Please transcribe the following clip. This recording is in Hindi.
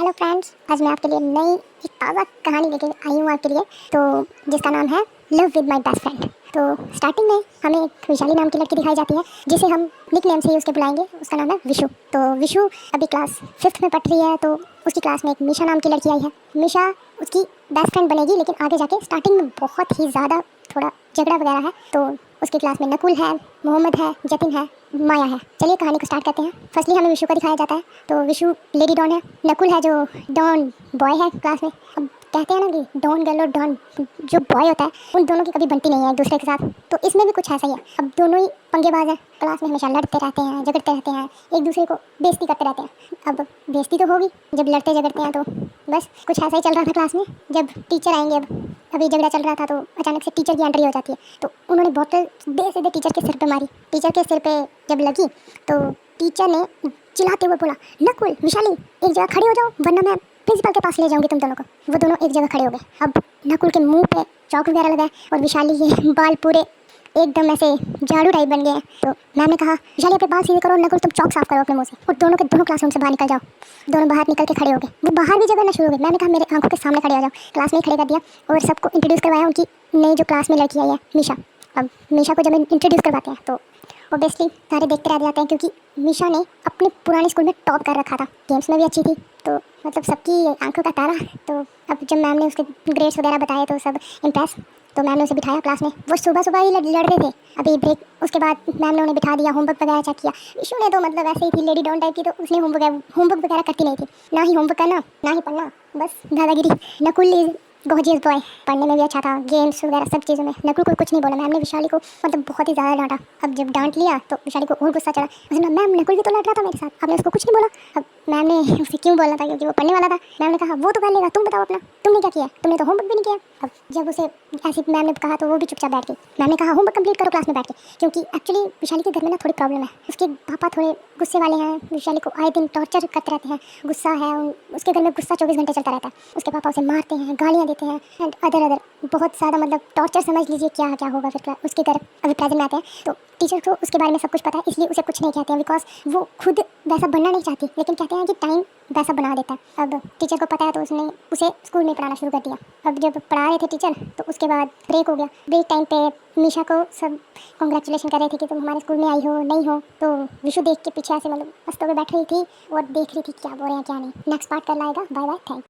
हेलो फ्रेंड्स, आज मैं आपके लिए नई एक ताज़ा कहानी लेके आई हूँ आपके लिए, तो जिसका नाम है love with my best friend. तो स्टार्टिंग में हमें एक विशाली नाम की लड़की दिखाई जाती है, जिसे हम निक नेम से ही उसके बुलाएंगे। उसका नाम है विशु। तो विशु अभी क्लास 5th में पढ़ रही है। तो उसकी क्लास में एक मिशा नाम की लड़की आई है। मिशा उसकी बेस्ट फ्रेंड बनेगी, लेकिन आगे जाके स्टार्टिंग में बहुत ही ज़्यादा थोड़ा झगड़ा वगैरह है। तो उसकी क्लास में नकुल है, मोहम्मद है, जतिन है, माया है। चलिए कहानी को स्टार्ट करते हैं। फर्स्टली हमें विशु को दिखाया जाता है। तो विशु लेडी डॉन है, नकुल है जो डॉन बॉय है क्लास में। अब कहते हैं ना कि डॉन गर्ल और डॉन जो बॉय होता है, उन दोनों की कभी बनती नहीं है एक दूसरे के साथ। तो इसमें भी कुछ ऐसा ही है। अब दोनों ही पंगेबाज हैं, क्लास में हमेशा लड़ते रहते हैं, झगड़ते रहते हैं, एक दूसरे को बेइज्जती करते रहते हैं। अब बेइज्जती तो होगी जब लड़ते झगड़ते हैं। तो बस कुछ ऐसा ही चल रहा था क्लास में। जब टीचर आएंगे, अब अभी झगड़ा चल रहा था, तो अचानक से टीचर की एंट्री हो जाती है। तो उन्होंने बॉटल सीधे टीचर के सिर पे मारी। टीचर के सिर पे जब लगी तो टीचर ने चिल्लाते हुए बोला, नकुल, विशाली, एक जगह खड़े हो जाओ, वरना मैं प्रिंसिपल के पास ले जाऊंगी तुम दोनों को। वो दोनों एक जगह खड़े हो गए। अब नकुल के मुंह पे चौक वगैरह लगा है और विशाली के बाल पूरे एकदम ऐसे झाड़ू टाइप बन गए हैं। तो मैम ने कहा, विशाली अपने बाल सीधे करो, नकुल तुम चौक साफ करो अपने मुंह से, और दोनों के दोनों क्लासरूम से बाहर निकल जाओ। दोनों बाहर निकल के खड़े हो गए। वो बाहर भी झगड़ना शुरू हो गए। मैंने कहा मेरे आंखों के सामने खड़े हो जाओ। क्लास में ही खड़े कर दिया और सबको इंट्रोड्यूस करवाया उनकी नई जो क्लास में लड़की आई है, मीशा। अब मीशा को जब इंट्रोड्यूस करवाते हैं तो ऑब्वियसली सारे देखते रह जाते हैं, क्योंकि मीशा ने अपने पुराने स्कूल में टॉप कर रखा था, गेम्स में भी अच्छी थी। तो मतलब सबकी आंखों का तारा। तो अब जब मैम ने उसके ग्रेड्स वगैरह बताए तो सब इम्प्रेस। तो मैम ने उसे बिठाया क्लास में। वो सुबह सुबह ही लड़ रहे थे। अभी ब्रेक उसके बाद मैम ने उन्हें बिठा दिया, होमवर्क वगैरह चेक किया। विशु ने तो मतलब ऐसे ही थी, लेडी डॉन टाइप की, तो उसने होमवर्क वगैरह करती नहीं थी। ना ही होमवर्क करना, ना ही पढ़ना, बस दादागिरी। नकुल गोजियस बॉय, पढ़ने में भी अच्छा था, गेम्स वगैरह सब चीज़ों में। नकुल को कुछ नहीं बोला। मैम ने विशाली को मतलब बहुत ही ज़्यादा डांटा। अब जब डांट लिया तो विशाली को और गुस्सा चढ़ा। उसने, मैम नकुल भी तो लड़ रहा था मेरे साथ, आपने उसको कुछ नहीं बोला। अब मैम ने उसे क्यों बोलना था, क्योंकि वो पढ़ने वाला था। मैम ने कहा वो तो कर लेगा, तुम बताओ अपना, तुमने क्या किया, तुमने तो होमवर्क भी नहीं किया। अब जब उसे ऐसी मैम ने कहा तो वो भी चुपचाप बैठ गई। मैम ने कहा होमवर्क कंप्लीट करो क्लास में बैठ के, क्योंकि एक्चुअली विशाली के घर में ना थोड़ी प्रॉब्लम है। उसके पापा थोड़े गुस्से वाले हैं, विशाली को आए दिन टॉर्चर करते रहते हैं। गुस्सा है उसके घर में, गुस्सा 24 घंटे चलता रहता है। उसके पापा उसे मारते हैं, गालियाँ देते हैं, एंड अदर बहुत ज़्यादा मतलब टॉर्चर समझ लीजिए। क्या क्या होगा फिर उसके घर अभी प्रेजेंट में आते हैं। तो टीचर को उसके बारे में सब कुछ पता है, इसलिए उसे कुछ नहीं कहते हैं, बिकॉज वो खुद वैसा बनना नहीं चाहती, लेकिन कहते हैं कि टाइम वैसा बना देता है। अब टीचर को पता है तो उसने उसे स्कूल में पढ़ाना शुरू कर दिया। अब जब पढ़ा रहे थे टीचर तो उसके बाद ब्रेक हो गया। ब्रेक टाइम पे मीशा को सब कॉन्ग्रेचुलेशन कर रहे थे कि तुम हमारे स्कूल में आई हो, नहीं हो। तो विशु देख के पीछे ऐसे मतलब हंसते हुए बैठ रही थी और देख रही थी क्या बोल रहे हैं क्या नहीं। नेक्स्ट पार्ट कर लाएगा। Bye bye, thank